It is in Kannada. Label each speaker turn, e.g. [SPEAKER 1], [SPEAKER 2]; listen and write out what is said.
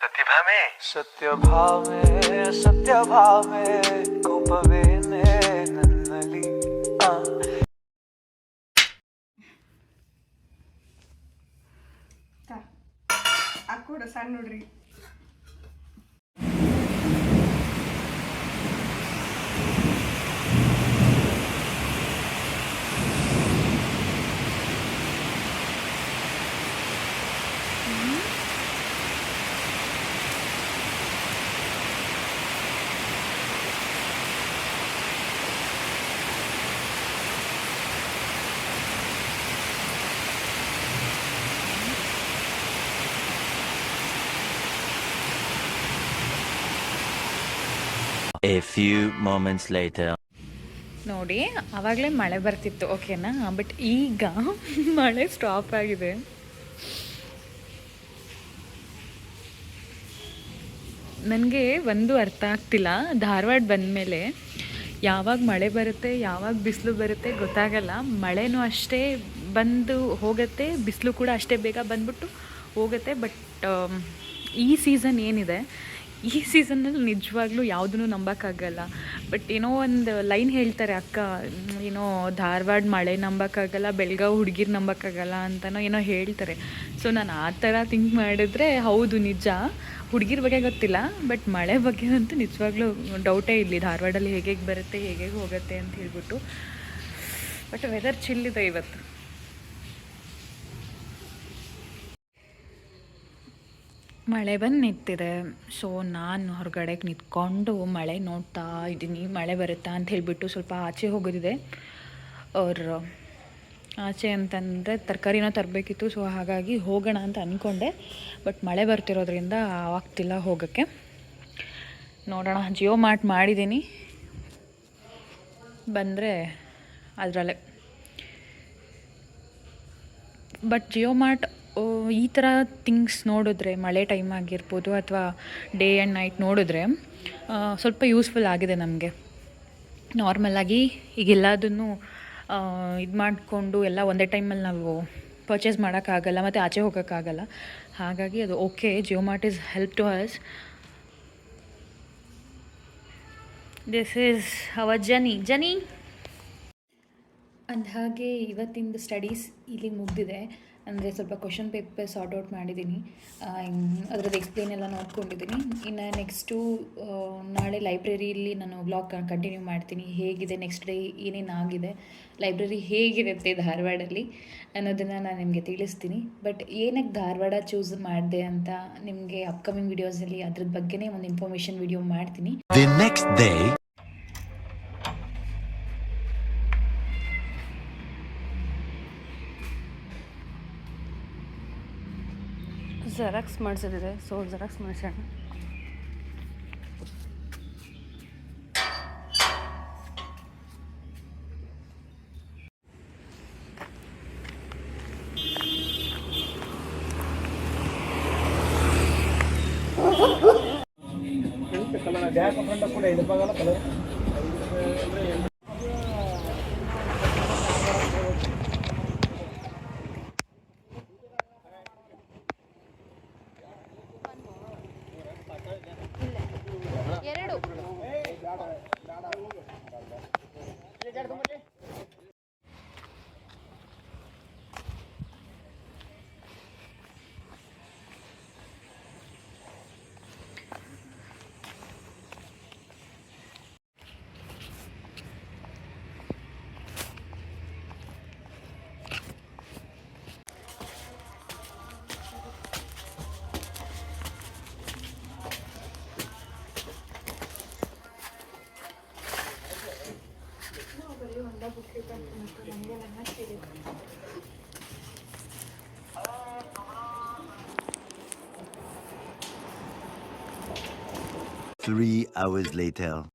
[SPEAKER 1] ಸತ್ಯ ಭಾವೆ ಕೋಪವೇನೆ ನನ್ನಲ್ಲಿ
[SPEAKER 2] ಹಾಕೋಡ ಸಣ್ಣ ನೋಡ್ರಿ.
[SPEAKER 3] A few moments later.
[SPEAKER 4] ನೋಡಿ, ಆವಾಗಲೇ ಮಳೆ ಬರ್ತಿತ್ತು, ಓಕೆನಾ? ಬಟ್ ಈಗ ಮಳೆ ಸ್ಟಾಪ್ ಆಗಿದೆ. ನನಗೆ ಒಂದು ಅರ್ಥ ಆಗ್ತಿಲ್ಲ, ಧಾರವಾಡ ಬಂದಮೇಲೆ ಯಾವಾಗ ಮಳೆ ಬರುತ್ತೆ, ಯಾವಾಗ ಬಿಸಿಲು ಬರುತ್ತೆ ಗೊತ್ತಾಗಲ್ಲ. ಮಳೆನೂ ಅಷ್ಟೇ ಬಂದು ಹೋಗುತ್ತೆ, ಬಿಸಿಲು ಕೂಡ ಅಷ್ಟೇ ಬೇಗ ಬಂದ್ಬಿಟ್ಟು ಹೋಗುತ್ತೆ. ಬಟ್ ಈ ಸೀಸನ್ ಏನಿದೆ, ಈ ಸೀಸನ್ನಲ್ಲಿ ನಿಜವಾಗ್ಲೂ ಯಾವುದೂ ನಂಬೋಕ್ಕಾಗಲ್ಲ. ಬಟ್ ಏನೋ ಒಂದು ಲೈನ್ ಹೇಳ್ತಾರೆ ಅಕ್ಕ, ಏನೋ ಧಾರವಾಡ ಮಳೆ ನಂಬೋಕ್ಕಾಗಲ್ಲ, ಬೆಳಗಾವಿ ಹುಡುಗಿರು ನಂಬೋಕ್ಕಾಗಲ್ಲ ಅಂತನೋ ಏನೋ ಹೇಳ್ತಾರೆ. ಸೊ ನಾನು ಆ ಥರ ಥಿಂಕ್ ಮಾಡಿದ್ರೆ ಹೌದು, ನಿಜ. ಹುಡುಗಿರ ಬಗ್ಗೆ ಗೊತ್ತಿಲ್ಲ, ಬಟ್ ಮಳೆ ಬಗ್ಗೆ ಅಂತೂ ನಿಜವಾಗ್ಲೂ ಡೌಟೇ ಇಲ್ಲಿ. ಧಾರವಾಡಲ್ಲಿ ಹೇಗೆ ಬರುತ್ತೆ, ಹೇಗೆ ಹೋಗುತ್ತೆ ಅಂತ ಹೇಳ್ಬಿಟ್ಟು. ಬಟ್ ವೆದರ್ ಚಿಲ್ಲಿದೆ ಇವತ್ತು. ಮಳೆ ಬಂದು ನಿಂತಿದೆ. ಸೊ ನಾನು ಹೊರಗಡೆಗೆ ನಿಂತ್ಕೊಂಡು ಮಳೆ ನೋಡ್ತಾ ಇದ್ದೀನಿ. ಮಳೆ ಬರುತ್ತಾ ಅಂತ ಹೇಳಿಬಿಟ್ಟು ಸ್ವಲ್ಪ ಆಚೆ ಹೋಗೋದಿದೆ. ಅವ್ರು ಆಚೆ ಅಂತಂದರೆ ತರಕಾರಿನೋ ತರಬೇಕಿತ್ತು. ಸೊ ಹಾಗಾಗಿ ಹೋಗೋಣ ಅಂತ ಅಂದ್ಕೊಂಡೆ, ಬಟ್ ಮಳೆ ಬರ್ತಿರೋದ್ರಿಂದ ಆಗ್ತಿಲ್ಲ ಹೋಗೋಕ್ಕೆ. ನೋಡೋಣ. ಜಿಯೋ ಮಾರ್ಟ್ ಮಾಡಿದ್ದೀನಿ, ಬಂದರೆ ಅದರಲ್ಲೇ. ಬಟ್ ಜಿಯೋ ಮಾರ್ಟ್ ಈ ಥರ ಥಿಂಗ್ಸ್ ನೋಡಿದ್ರೆ, ಮಳೆ ಟೈಮ್ ಆಗಿರ್ಬೋದು ಅಥವಾ ಡೇ ಆ್ಯಂಡ್ ನೈಟ್ ನೋಡಿದ್ರೆ ಸ್ವಲ್ಪ ಯೂಸ್ಫುಲ್ ಆಗಿದೆ ನಮಗೆ. ನಾರ್ಮಲಾಗಿ ಈಗೆಲ್ಲದನ್ನು ಇದು ಮಾಡಿಕೊಂಡು ಎಲ್ಲ ಒಂದೇ ಟೈಮಲ್ಲಿ ನಾವು ಪರ್ಚೇಸ್ ಮಾಡೋಕ್ಕಾಗಲ್ಲ ಮತ್ತು ಆಚೆ ಹೋಗೋಕ್ಕಾಗಲ್ಲ. ಹಾಗಾಗಿ ಅದು okay, Jio Mart is help to us. This is our journey. ಅಂದಹಾಗೆ ಇವತ್ತಿಂದು ಸ್ಟಡೀಸ್ ಇಲ್ಲಿ ಮುಗಿದಿದೆ. ಅಂದರೆ ಸ್ವಲ್ಪ ಕ್ವಶನ್ ಪೇಪರ್ ಸಾರ್ಟ್ ಔಟ್ ಮಾಡಿದ್ದೀನಿ, ಅದರದ್ದು ಎಕ್ಸ್ಪ್ಲೇನ್ ಎಲ್ಲ ನೋಡ್ಕೊಂಡಿದ್ದೀನಿ. ಇನ್ನು ನೆಕ್ಸ್ಟು ನಾಳೆ ಲೈಬ್ರರಿಯಲ್ಲಿ ನಾನು ವ್ಲಾಗ್ ಕಂಟಿನ್ಯೂ ಮಾಡ್ತೀನಿ. ಹೇಗಿದೆ ನೆಕ್ಸ್ಟ್ ಡೇ, ಏನೇನಾಗಿದೆ, ಲೈಬ್ರರಿ ಹೇಗಿರುತ್ತೆ ಧಾರವಾಡಲ್ಲಿ ಅನ್ನೋದನ್ನು ನಾನು ನಿಮಗೆ ತಿಳಿಸ್ತೀನಿ. ಬಟ್ ಏನಕ್ಕೆ ಧಾರವಾಡ ಚೂಸ್ ಮಾಡಿದೆ ಅಂತ ನಿಮಗೆ ಅಪ್ಕಮಿಂಗ್ ವೀಡಿಯೋಸಲ್ಲಿ ಅದ್ರದ್ದು ಬಗ್ಗೆನೇ ಒಂದು ಇನ್ಫಾರ್ಮೇಷನ್ ವಿಡಿಯೋ ಮಾಡ್ತೀನಿ.
[SPEAKER 3] The next day.
[SPEAKER 2] ಜೆರಾಕ್ಸ್ ಮಾಡಿಸಿದೆ, ಸೊ ಜೆರಾಕ್ಸ್ ಮಾಡಿಸೋಣ.
[SPEAKER 3] Three hours later.